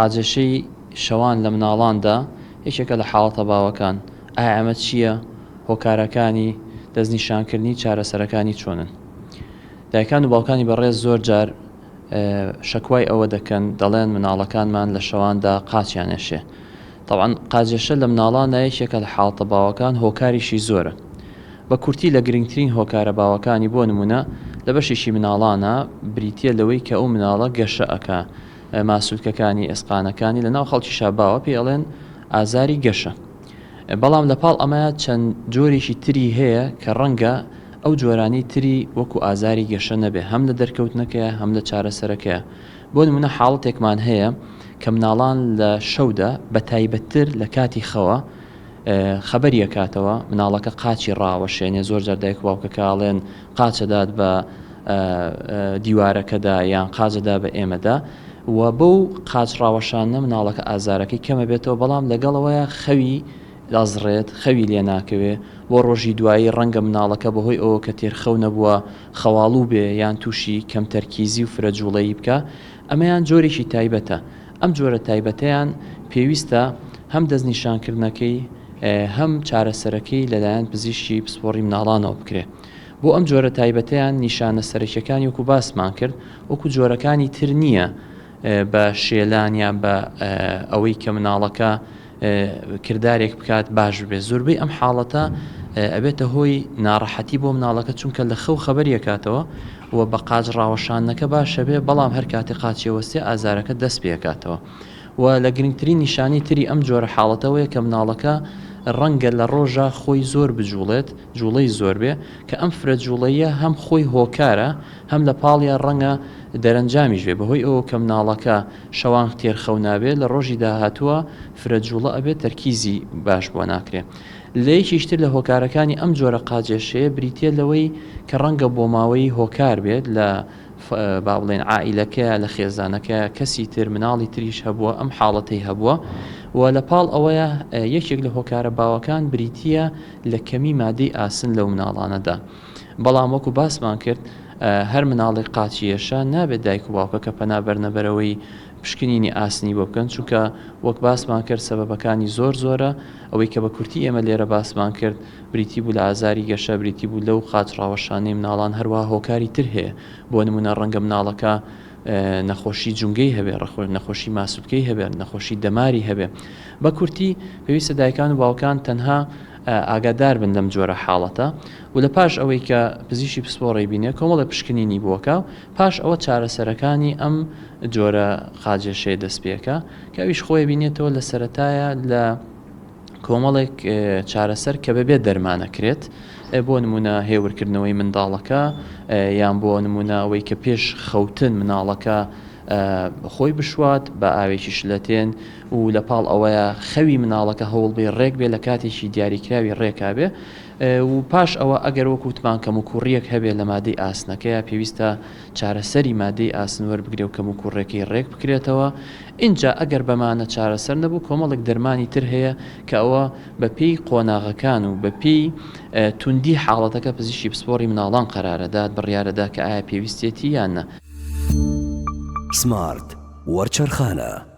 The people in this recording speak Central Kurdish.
قاجەشەی شەوان لە مناڵاندا یەکێکە لە حاڵەتە باوەکان. ئایا ئەمە چییە؟ هۆکارەکانی دەستنیشانکردنی چارەسەرەکانی چۆنن؟ دایکان و باوکانی بەڕێز زۆر جار شەکوای ئەوە دەکەن، دەڵێن مناڵەکانمان لە شەواندا قاچیان ئێشێ. طبعاً قاجێشە لە مناڵاندا یەکێکە لە حاڵەتە باوەکان، هۆکاریشی زۆرە. بە کورتی لە گرنگترین هۆکارە باوەکانی بۆ نمونە لە بەشێکی مناڵانە بریتە لەوەی کە ئەو مناڵە گەشە ئەکا ماسوولکەکانی ئێسقانەکانی لە ناو خەڵکیشا باوە پێ ئەڵێن ئازاری گەشە. بەڵام لەپاڵ ئەمە چەند جۆرێکی تری هەیە کە ڕەنگە ئەو جۆرانی تری وەکو ئازاری گەشە نەبێ، هەم لە دەرکەوتنەکەیە هەم لە چارەسەرەکەیە. بۆ نمونە حاڵەتێکمان هەیە کە مناڵان لە شەودا بە تایبەتتر لە کاتی خەوە خەبەری ئەکاتەوە مناڵەکە قاچی ڕاوەشێنێ. زۆر جار دایک و باوکەکەڵێن قاچەدات بە دیوارەکەدا یان قاچەدا بە ئێمەدا، و بەو قاچ ڕاوەشانە مناڵەکە ئازارەکەی کەمە بێتەوە، بەڵام لەگەڵەوەیە خەوی دەزڕێت، خەوی لێ ناکەوێ. بۆ ڕۆژی دوایی ڕەنگە مناڵەکە بەهۆی ئەوە کە تێرخەو نەبووە خەواڵوو بێ یان تووشی کەم تەرکیزی و فرەجوڵەیی بکە. ئەمەیان جۆرێکی تایبەتە. ئەم جۆرە تایبەتیان پێویستە هەم دەستنیشانکردنەکەی هەم چارەسەرەکەی لەلایەن پزیشکی پسپۆڕی مناڵانەوە بکرێ. بۆ ئەم جۆرە تایبەتیان نیشانە سەرەکیەکانی وەکو باسمان کرد وەکو جۆرەکانی تر نییە بە شێلان یان بە ئەوەی کە مناڵەکە کردارێک بکات باش بێ. زۆربەی ئەم حاڵەتە ئەبێتە هۆی ناڕەحەتی بۆ مناڵەکە، چونکە لە خەو خەبەری ئەکاتەوە و بە قاچ ڕاوەشانەکە باشە بێ، بەڵام هەر کاتی قاچیەوەستێ ئازارەکە دەست پێکاتەوە. و لە گرنگترین نیشانی تری ئەم جۆرە حاڵەتەوەیە کە مناڵەکە ڕەنگە لە ڕۆژە خۆی زۆر بجوڵێت، جوڵەی زۆر بێ، کە ئەم فرەجوڵەیە هەم خۆی هۆکارە هەم لە پاڵیان ڕەنگە دەرەنجامیش بێ. بەهۆی ئەوە کە مناڵەکە شەوان تێرخەو نابێت، لە ڕۆژی داهاتووە فرەجوڵە ئەبێت تەرکیزی باش بۆ ناکرێت. لە یەکیشتر لە هۆکارەکانی ئەم جۆرە قاجێشەیە بریتە لەوەی کە ڕەنگە بۆ ماوەی هۆکار بێت لە با بڵێن عائیلەکە لە خێزانەکە کەسی تر مناڵی تریش هەبووە ئەم حاڵەتەی هەبووە، و لە پاڵ ئەوەیە یەکێک لە هۆکارە باوەکان بریتە لە کەمی مادەی ئاسن لەو مناڵانەدا. بەڵام وەکو باسمان کرد هەر مناڵی قاچیێشە نابێت دایک و باوکە کە پەنابەرنەبەرەوەی پشکنینی ئاسنی بۆ بکەن، چونکە وەک باسمان کرد سەبەبەکانی زۆر زۆرە. ئەوەی کە بە کورتی ئێمە لێرە باسمان کرد بریتی بوو لە ئازاری گەشە، بریتی بوو لەو قاچ ڕاوەشانەی مناڵان. هەروە هۆکاری تر هەیە، بۆ نمونە ڕەنگە مناڵەکە نەخۆشی جونگەی هەبێ، نەخۆشی ماسوولکەی هەبێ، نەخۆشی دەماری هەبێ. بە کورتی پێویستە دایکان و باوکان تەنها ئاگادار بن لەم جۆرە حاڵەتە، و لە پاش ئەوەی کە پزیشکی پسپۆڕی بینێ کۆمەڵە پشکنینی بووەکە، پاش ئەوە چارەسەرەکانی ئەم جۆرە قاجێشەیە دەست پێکە کە ئەویش خۆی بینێتەوە لە سەرەتایە لە کۆمەڵێک چارەسەر کە بەبێت دەرمانەکرێت. بۆ نمونە هێورکردنەوەی منداڵەکە، یان بۆ نمونە ئەوەی کە پێش خەوتن مناڵەکە خۆی بشوات بە ئاوێکی شلەتێن، و لە پاڵ ئەوەیە خەوی مناڵەکە هەوڵ بێ ڕێک بێ لە کاتێکی دیاریکراوی ڕێکا بێ. و پاش ئەوە ئەگەر وەکوتمان کەم و کوڕیەک هەبێ لە مادەی ئاسنەکەیە پێویستە چارەسەری مادەی ئاسن وەربگرێ و کەم و کوڕێکی ڕێک بکرێتەوە. اینجا ئەگەر بەمانە چارەسەر نەبوو کۆمەڵێک دەرمانی تر هەیە کە ئەوە بەپێی قۆناغەکان و بەپێی توندی حاڵەتەکە پزیشکی پسپۆڕی مناڵان قەرارەدات بڕیارەدا کە ئایا پێویستێتی یان نە. سمارت وەرچەرخانە.